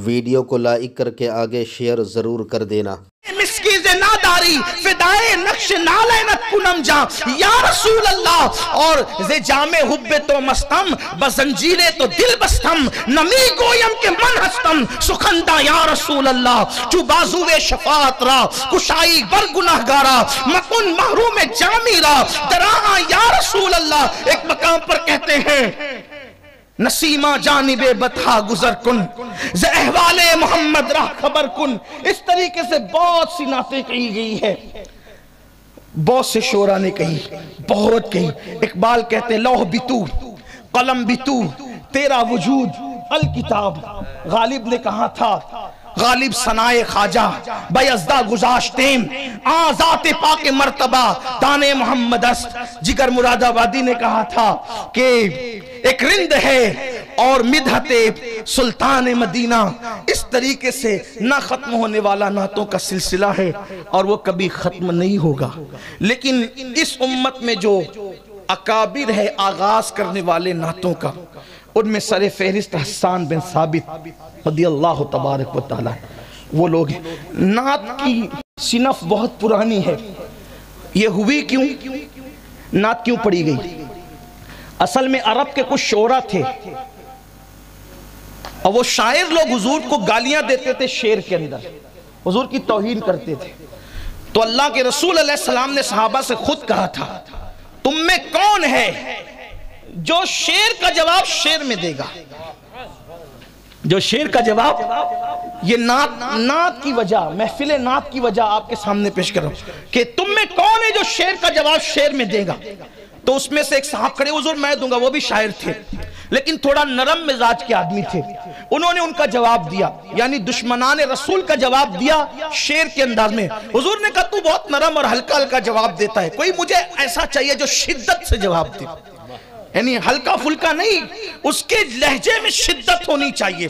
Video کو like کر کے آگے شیئر ضرور کر دینا۔ مسکیز ناداری فدائے نقش نالینت کنم جا یا رسول اللہ، اور زی جامع حب تو مستم بزنجیرے تو دل بستم، نمی گویم کے من ہستم سخندہ یا رسول اللہ، چو بازوے شفاعت را کشائی بر گناہ گارا، مکن محروم جامی را دراہاں یا رسول اللہ۔ ایک مقام پر کہتے ہیں نسیمہ جانب بطحا گزر کن ز احوال محمد راہ خبر کن۔ اس طریقے سے بہت سی نعتیں کہی گئی ہے، بہت سے شعراء نے کہی، بہت کہی۔ اقبال کہتے ہیں لوح بھی تو قلم بھی تو تیرا وجود الکتاب۔ غالب نے کہا تھا غالب ثنائے خواجہ بیزدہ گزاشتیم آزات پاک مرتبہ دان محمد است۔ جگر مراد آبادی نے کہا تھا کہ ایک رند ہے اور مدحت سلطان مدینہ۔ اس طریقے سے نہ ختم ہونے والا نعتوں کا سلسلہ ہے اور وہ کبھی ختم نہیں ہوگا۔ لیکن اس امت میں جو اکابر ہے آغاز کرنے والے نعتوں کا، ان میں سر فہرست حسان بن ثابت رضی اللہ تبارک و تعالی وہ لوگ ہیں۔ نعت کی صنف بہت پرانی ہے۔ یہ ہوئی کیوں؟ نعت کیوں پڑھی گئی؟ اصل میں عرب کے کچھ شعراء تھے اور وہ شاعر لوگ حضور کو گالیاں دیتے تھے، شعر کے اندر حضور کی توہین کرتے تھے۔ تو اللہ کے رسول علیہ السلام نے صحابہ سے خود کہا تھا تم میں کون ہے جو شعر کا جواب شعر میں دے گا؟ جو شعر کا جواب، یہ نعت کی وجہ، محفل نعت کی وجہ آپ کے سامنے پیش کر رہا ہوں کہ تم میں کون ہے جو شعر کا جواب شعر میں دے گا؟ تو اس میں سے ایک صاحب کھڑے، حضور میں دوں گا، وہ بھی شاعر تھے لیکن تھوڑا نرم مزاج کے آدمی تھے۔ انہوں نے ان کا جواب دیا، یعنی دشمنان رسول کا جواب دیا شعر کے انداز میں۔ حضور نے کہا تو بہت نرم اور ہلکا ہلکا جواب دیتا ہے، کوئی مجھے ایسا چاہیے جو شدت سے جواب دے، یعنی ہلکا فلکا نہیں، اس کے لہجے میں شدت ہونی چاہیے۔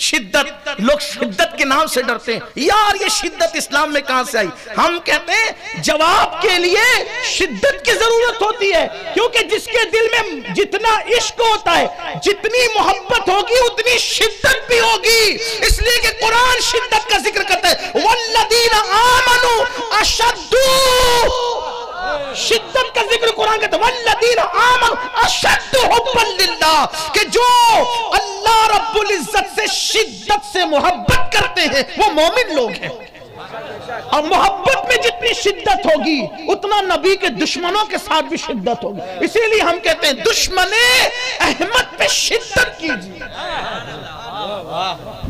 شدت، لوگ شدت کے نام سے ڈرتے ہیں، یار یہ شدت اسلام میں کہاں سے آئی؟ ہم کہتے ہیں جواب کے لیے شدت کی ضرورت ہوتی ہے، کیونکہ جس کے دل میں جتنا عشق ہوتا ہے، جتنی محبت ہوگی اتنی شدت بھی ہوگی۔ اس لیے کہ قرآن شدت کا ذکر کرتا ہے والذین آمنوا اشد، شدت کا ذکر قرآن کہتا ہے والذین آمنوا اشد حبا للہ، کہ جو اللہ رب العزت سے شدت سے محبت کرتے ہیں وہ مومن لوگ ہیں۔ اور محبت میں جتنی شدت ہوگی اتنا نبی کے دشمنوں کے ساتھ بھی شدت ہوگی۔ اسی لیے ہم کہتے ہیں دشمن احمد پہ شدت کیجئے،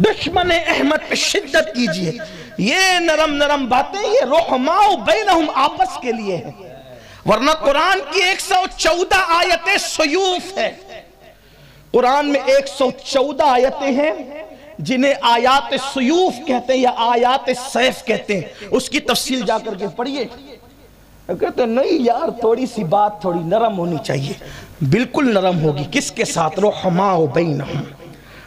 دشمن احمد پہ شدت کیجئے۔ یہ نرم نرم باتیں یہ رحماء بینہم آپس کے لیے ہیں، ورنہ قرآن کی 114 آیتیں سیوف ہے۔ قرآن میں 114 آیتیں ہیں جنہیں آیات سیوف کہتے ہیں یا آیات سیف کہتے ہیں۔ اس کی تفصیل جا کر کے پڑھیے۔ کہتے ہیں نہیں یار تھوڑی سی بات تھوڑی نرم ہونی چاہیے، بالکل نرم ہوگی۔ کس کے ساتھ؟ رحماء بینہم،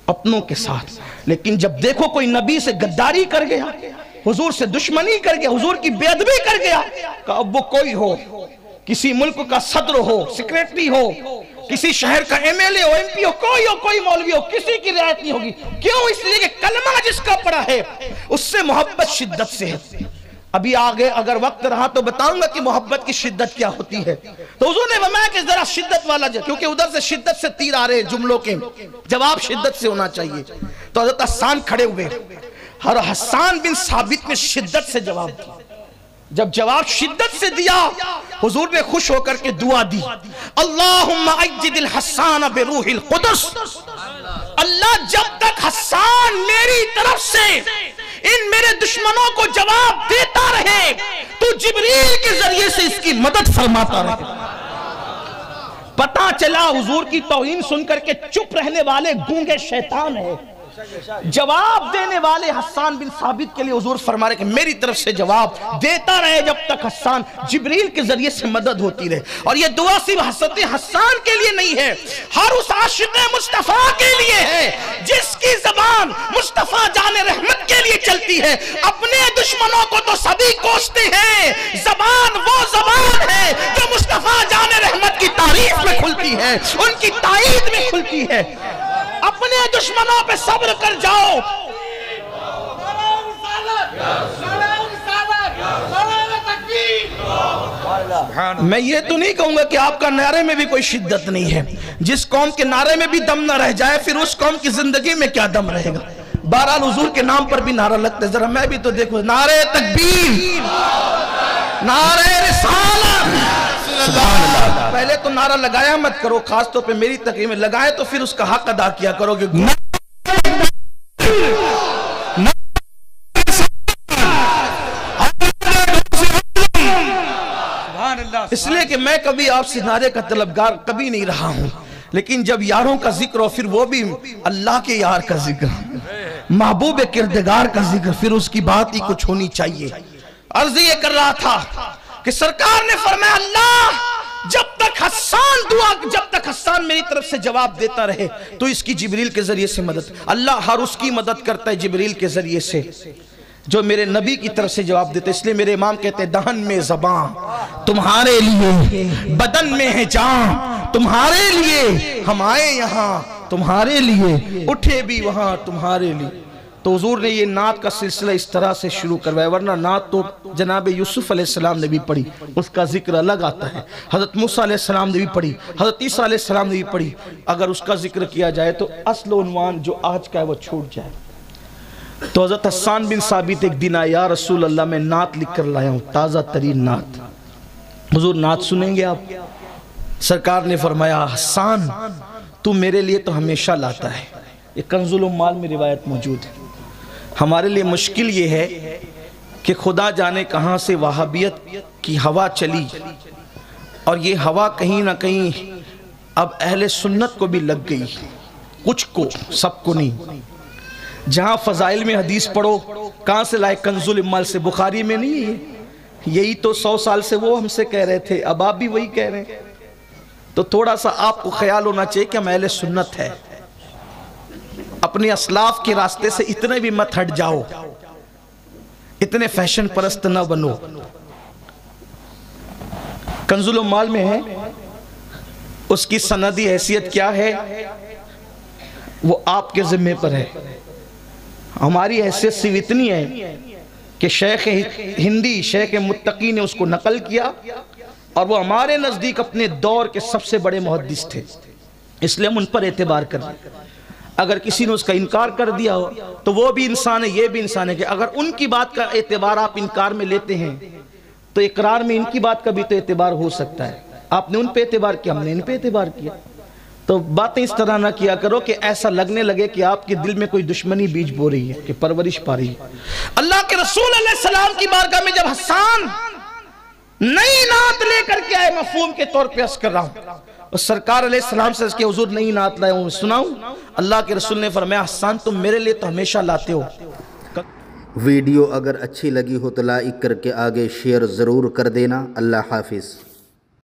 اپنوں کے ساتھ۔ لیکن جب دیکھو کوئی نبی سے غداری کر گیا، حضور سے دشمنی کر گیا، حضور کی بے ادبی کر گیا، کہ اب وہ کوئی ہو، کسی ملک کا صدر ہو، سیکریٹری ہو، کسی شہر کا ایم ایل اے ہو، ایم پی ہو، کوئی مولوی ہو، کسی کی رعایت نہیں ہوگی۔ کیوں؟ اس لیے کہ کلمہ جس کا پڑا ہے اس سے محبت شدت سے ہے۔ ابھی آگے اگر وقت رہا تو بتاؤں گا کہ محبت کی شدت کیا ہوتی ہے۔ تو حضور نے فرمایا کہ ذرا شدت والا کیونکہ ادھر سے شدت سے تیر آ رہے جملوں کے، جواب شدت سے ہونا چاہیے۔ تو حضرت حسان کھڑے ہوئے، ہر حسان بن ثابت نے شدت سے جواب دیا۔ جب جواب شدت سے دیا حضور نے خوش ہو کر کے دعا دی، اللہم اجد الحسان بروح القدس، اللہ جب تک حسان میری طرف سے ان میرے دشمنوں کو جواب دیتا رہے تو جبریل کے ذریعے سے اس کی مدد فرماتا رہے۔ پتہ چلا حضور کی توہین سن کر کے چپ رہنے والے گونگے شیطان ہیں، جواب دینے والے حسان بن ثابت کے لیے حضور فرما رہے کہ میری طرف سے جواب دیتا رہے جب تک حسان جبریل کے ذریعے سے مدد ہوتی رہے۔ اور یہ دعا صرف حضرت حسان کے لیے نہیں ہے، ہر اس عاشق مصطفیٰ کے لیے ہے جس کی زبان مصطفیٰ جان رحمت کے لیے چلتی ہے۔ اپنے دشمنوں کو تو سبھی کوستے ہیں، زبان وہ زبان ہے جو مصطفیٰ جان رحمت کی تعریف میں کھلتی ہے، ان کی تائید میں کھلتی ہے۔ اپنے دشمنوں پہ صبر کر جاؤ، میں یہ تو نہیں کہوں گا کہ آپ کا نعرے میں بھی کوئی شدت نہیں ہے. جس قوم کے نعرے میں بھی دم نہ رہ جائے پھر اس قوم کی زندگی میں کیا دم رہے گا. بہرحال حضور کے نام پر بھی نعرہ لگتا ہے. ذرا میں بھی تو دیکھو, نعرہ تکبیر, نعرہ رسالت. سبحان اللہ. پہلے تو نعرہ لگایا مت کرو, خاص طور پہ میری تقریر میں لگائے تو پھر اس کا حق ادا کیا کرو کہ اس لیے کہ میں کبھی آپ سے نعرے کا طلبگار کبھی نہیں رہا ہوں, لیکن جب یاروں کا ذکر ہو, پھر وہ بھی اللہ کے یار کا ذکر, محبوب کردگار کا ذکر, پھر اس کی بات ہی کچھ ہونی چاہیے. عرض یہ کر رہا تھا کہ سرکار نے فرمایا اللہ جب تک حسان میری طرف سے جواب دیتا رہے تو اس کی جبریل کے ذریعے سے مدد. اللہ ہر اس کی مدد کرتا ہے جبریل کے ذریعے سے جو میرے نبی کی طرف سے جواب دیتے. اس لیے میرے امام کہتے ہیں دہن میں زبان تمہارے لیے, بدن میں ہے جان تمہارے لیے, ہم آئے یہاں تمہارے لیے, اٹھے بھی وہاں تمہارے لیے. تو حضور نے یہ نعت کا سلسلہ اس طرح سے شروع کروایا, ورنہ نعت تو جناب یوسف علیہ السلام نے بھی پڑھی, اس کا ذکر الگ آتا ہے. حضرت موسیٰ علیہ السلام نے بھی پڑھی, حضرت عیسیٰ علیہ السلام نے بھی پڑھی. اگر اس کا ذکر کیا جائے تو اصل عنوان جو آج کا ہے وہ چھوٹ جائے. تو حضرت حسان بن ثابت ایک دن آیا, یا رسول اللہ میں نعت لکھ کر لایا ہوں, تازہ ترین نعت. حضور نعت سنیں گے آپ؟ سرکار نے فرمایا حسان تو میرے لیے تو ہمیشہ لاتا ہے. یہ کنز العمال میں روایت موجود ہے. ہمارے لیے مشکل یہ ہے کہ خدا جانے کہاں سے وہابیت کی ہوا چلی, اور یہ ہوا کہیں نہ کہیں اب اہل سنت کو بھی لگ گئی, کچھ کو, سب کو نہیں. جہاں فضائل میں حدیث پڑھو, کہاں سے لائے؟ کنز العمال سے. بخاری میں نہیں ہے. یہی تو 100 سال سے وہ ہم سے کہہ رہے تھے, اب آپ بھی وہی کہہ رہے ہیں. تو تھوڑا سا آپ کو خیال ہونا چاہیے کہ ہم اہل سنت ہے. اپنے اسلاف کے راستے سے اتنے بھی مت ہٹ جاؤ, اتنے فیشن پرست نہ بنو. کنز العمال میں ہے, اس کی سندی حیثیت کیا ہے وہ آپ کے ذمہ پر ہے. ہماری حیثیت صرف اتنی ہے کہ شیخ ہندی, شیخ متقی نے اس کو نقل کیا, اور وہ ہمارے نزدیک اپنے دور کے سب سے بڑے محدث تھے, اس لیے ہم ان پر اعتبار کر رہے ہیں. اگر کسی نے اس کا انکار کر دیا ہو تو وہ بھی انسان ہے, یہ بھی انسان ہے. کہ اگر ان کی بات کا اعتبار آپ انکار میں لیتے ہیں تو اقرار میں ان کی بات کا بھی تو اعتبار ہو سکتا ہے. آپ نے ان پہ اعتبار کیا, ہم نے ان پہ اعتبار کیا. تو باتیں اس طرح نہ کیا کرو کہ ایسا لگنے لگے کہ آپ کے دل میں کوئی دشمنی بیج بو رہی ہے, کہ پرورش پا رہی ہے. اللہ کے رسول علیہ السلام کی بارگاہ میں جب حسان نئی نعت لے کر کے آئے, مفہوم کے طور پہ عرض کر رہا ہوں, اور سرکار علیہ السلام سے اس کے حضور نئی نعت لائے ہوں, سناؤں؟ اللہ کے رسول نے فرمایا حسان تم میرے لیے تو ہمیشہ لاتے ہو. ویڈیو اگر اچھی لگی ہو تو لائک کر کے آگے شیئر ضرور کر دینا. اللہ حافظ.